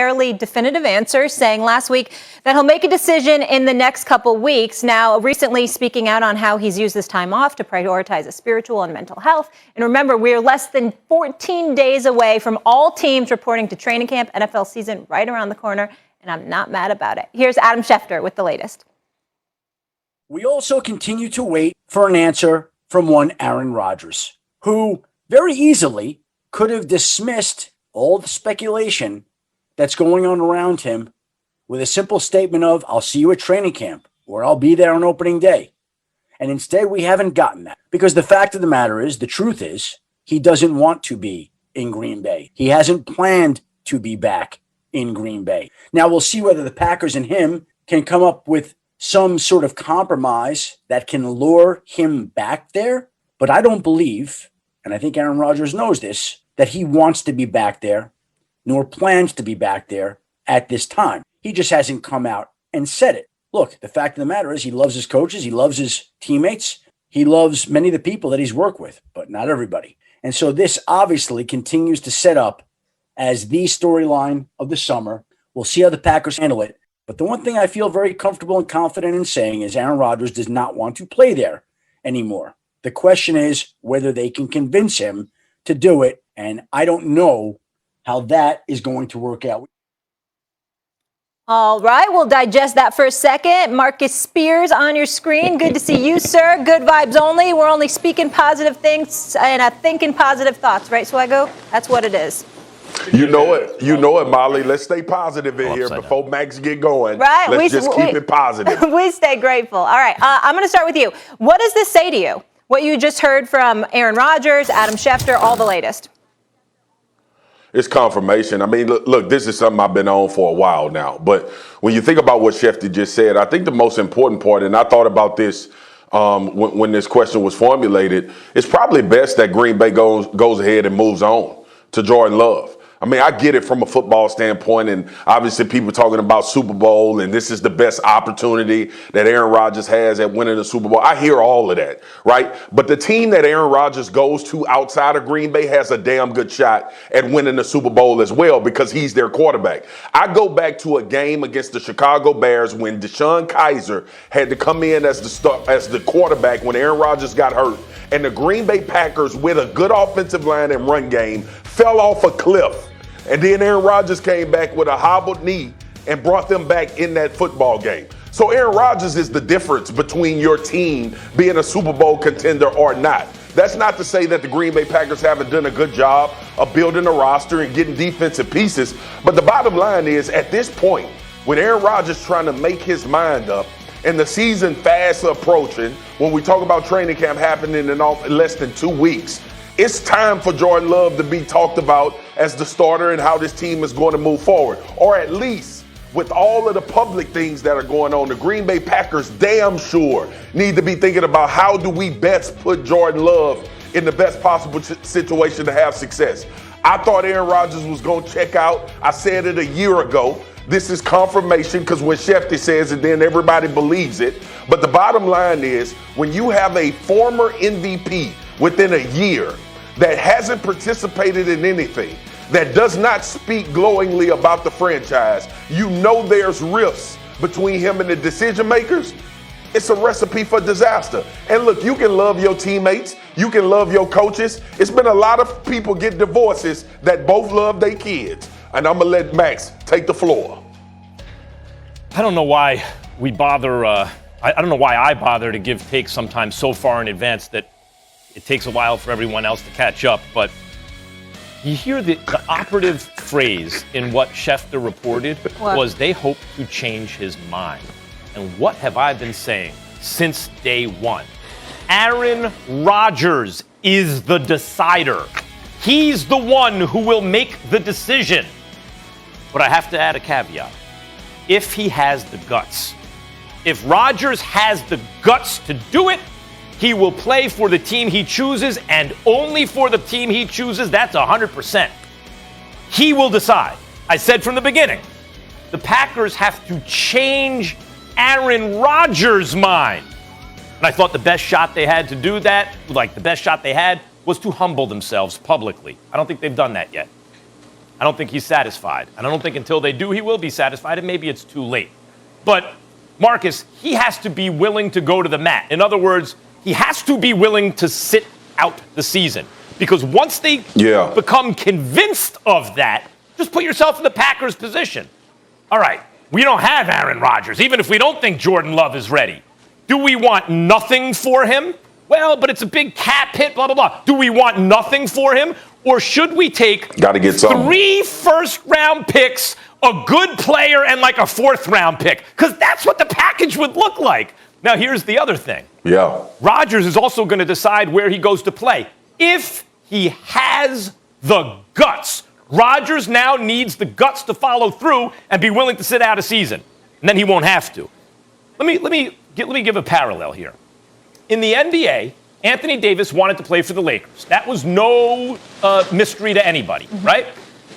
fairly definitive answer, saying last week that he'll make a decision in the next couple weeks. Now, recently speaking out on how he's used this time off to prioritize his spiritual and mental health. And remember, we're less than 14 days away from all teams reporting to training camp. NFL season right around the corner, and I'm not mad about it. Here's Adam Schefter with the latest. We also continue to wait for an answer from one Aaron Rodgers, who very easily could have dismissed all the speculation that's going on around him with a simple statement of, I'll see you at training camp, or I'll be there on opening day. And instead, we haven't gotten that. Because the fact of the matter is, the truth is, he doesn't want to be in Green Bay. He hasn't planned to be back in Green Bay. Now, we'll see whether the Packers and him can come up with some sort of compromise that can lure him back there. But I don't believe, and I think Aaron Rodgers knows this, that he wants to be back there, nor plans to be back there at this time. He just hasn't come out and said it. Look, the fact of the matter is he loves his coaches, he loves his teammates, he loves many of the people that he's worked with, but not everybody. And so this obviously continues to set up as the storyline of the summer. We'll see how the Packers handle it. But the one thing I feel very comfortable and confident in saying is Aaron Rodgers does not want to play there anymore. The question is whether they can convince him to do it, and I don't know how that is going to work out. All right, we'll digest that for a second. Marcus Spears on your screen. Good to see you, sir. Good vibes only. We're only speaking positive things and thinking positive thoughts, right, Swaggo? That's what it is. You know it, Molly. Let's stay positive in here before Max get going. Right. Let's just keep it positive. We stay grateful. All right, I'm going to start with you. What does this say to you? What you just heard from Aaron Rodgers, Adam Schefter, all the latest. It's confirmation. I mean, look, this is something I've been on for a while now. But when you think about what Schefter just said, I think the most important part, and I thought about this when this question was formulated, it's probably best that Green Bay goes ahead and moves on to Jordan Love. I mean, I get it from a football standpoint, and obviously people talking about Super Bowl, and this is the best opportunity that Aaron Rodgers has at winning the Super Bowl. I hear all of that, right? But the team that Aaron Rodgers goes to outside of Green Bay has a damn good shot at winning the Super Bowl as well because he's their quarterback. I go back to a game against the Chicago Bears when DeShone Kizer had to come in as the quarterback when Aaron Rodgers got hurt, and the Green Bay Packers, with a good offensive line and run game, fell off a cliff. And then Aaron Rodgers came back with a hobbled knee and brought them back in that football game. So Aaron Rodgers is the difference between your team being a Super Bowl contender or not. That's not to say that the Green Bay Packers haven't done a good job of building a roster and getting defensive pieces. But the bottom line is, at this point, when Aaron Rodgers trying to make his mind up and the season fast approaching, when we talk about training camp happening in less than 2 weeks, it's time for Jordan Love to be talked about as the starter and how this team is going to move forward. Or at least with all of the public things that are going on, the Green Bay Packers damn sure need to be thinking about how do we best put Jordan Love in the best possible situation to have success. I thought Aaron Rodgers was going to check out. I said it a year ago. This is confirmation because when Schefter says it, then everybody believes it. But the bottom line is, when you have a former MVP within a year that hasn't participated in anything, that does not speak glowingly about the franchise, you know there's rifts between him and the decision makers. It's a recipe for disaster. And look, you can love your teammates, you can love your coaches. It's been a lot of people get divorces that both love their kids. And I'm gonna let Max take the floor. I don't know why we bother, I don't know why I bother to give takes sometimes so far in advance that it takes a while for everyone else to catch up, but you hear the operative phrase in what Schefter reported was they hope to change his mind. And what have I been saying since day one? Aaron Rodgers is the decider. He's the one who will make the decision. But I have to add a caveat. If he has the guts, if Rodgers has the guts to do it, he will play for the team he chooses and only for the team he chooses. That's 100%. He will decide. I said from the beginning, the Packers have to change Aaron Rodgers' mind. And I thought the best shot they had to do that, was to humble themselves publicly. I don't think they've done that yet. I don't think he's satisfied. And I don't think until they do, he will be satisfied, and maybe it's too late. But, Marcus, he has to be willing to go to the mat. In other words, he has to be willing to sit out the season. Because once they become convinced of that, just put yourself in the Packers' position. All right, we don't have Aaron Rodgers, even if we don't think Jordan Love is ready. Do we want nothing for him? Well, but it's a big cap hit, blah, blah, blah. Do we want nothing for him? Or should we take 3 first-round picks, a good player, and like a 4th-round pick? Because that's what the package would look like. Now, here's the other thing. Rodgers is also going to decide where he goes to play. If he has the guts. Rodgers now needs the guts to follow through and be willing to sit out a season. And then he won't have to. Let me give a parallel here. In the NBA, Anthony Davis wanted to play for the Lakers. That was no mystery to anybody, right?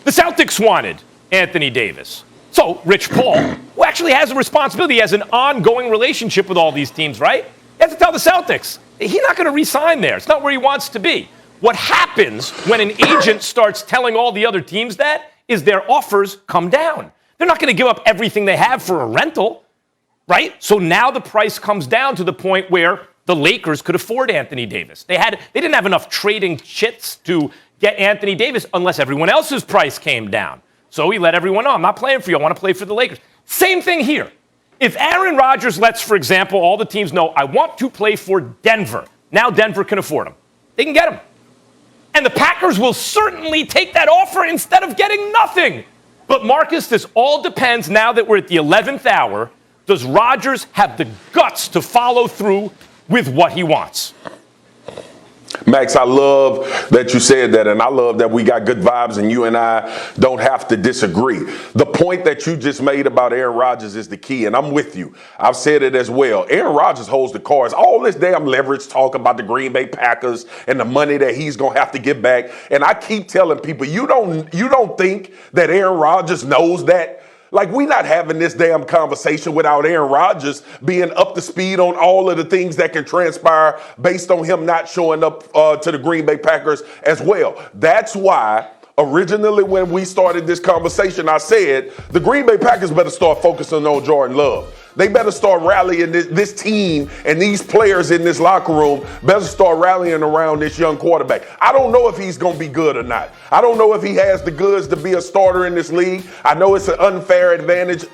The Celtics wanted Anthony Davis. So Rich Paul, who actually has a responsibility, has an ongoing relationship with all these teams, right? He has to tell the Celtics, he's not going to re-sign there. It's not where he wants to be. What happens when an agent starts telling all the other teams that is their offers come down. They're not going to give up everything they have for a rental, right? So now the price comes down to the point where the Lakers could afford Anthony Davis. They didn't have enough trading chits to get Anthony Davis unless everyone else's price came down. So he let everyone know, I'm not playing for you. I want to play for the Lakers. Same thing here. If Aaron Rodgers lets, for example, all the teams know, I want to play for Denver. Now Denver can afford him. They can get him. And the Packers will certainly take that offer instead of getting nothing. But, Marcus, this all depends now that we're at the 11th hour. Does Rodgers have the guts to follow through with what he wants? Max, I love that you said that, and I love that we got good vibes and you and I don't have to disagree. The point that you just made about Aaron Rodgers is the key, and I'm with you. I've said it as well. Aaron Rodgers holds the cards. All this damn leverage talk about the Green Bay Packers and the money that he's going to have to get back, and I keep telling people, you don't think that Aaron Rodgers knows that? Like, we not having this damn conversation without Aaron Rodgers being up to speed on all of the things that can transpire based on him not showing up to the Green Bay Packers as well. That's why originally when we started this conversation, I said the Green Bay Packers better start focusing on Jordan Love. They better start rallying this team and these players in this locker room better start rallying around this young quarterback. I don't know if he's going to be good or not. I don't know if he has the goods to be a starter in this league. I know it's an unfair advantage.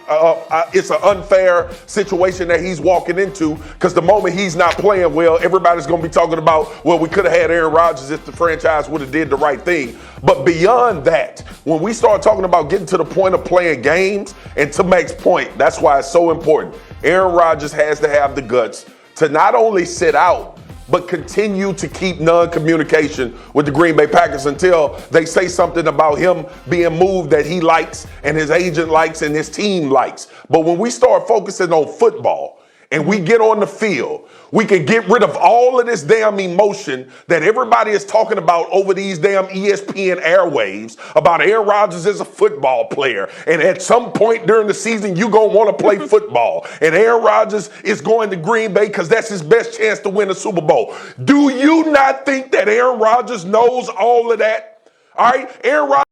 It's an unfair situation that he's walking into because the moment he's not playing well, everybody's going to be talking about, well, we could have had Aaron Rodgers if the franchise would have did the right thing. But beyond that, when we start talking about getting to the point of playing games, and to Max's point, that's why it's so important. Aaron Rodgers has to have the guts to not only sit out, but continue to keep non-communication with the Green Bay Packers until they say something about him being moved that he likes and his agent likes and his team likes. But when we start focusing on football and we get on the field, we can get rid of all of this damn emotion that everybody is talking about over these damn ESPN airwaves about Aaron Rodgers as a football player. And at some point during the season, you're going to want to play football. And Aaron Rodgers is going to Green Bay because that's his best chance to win a Super Bowl. Do you not think that Aaron Rodgers knows all of that? All right, Aaron Rodgers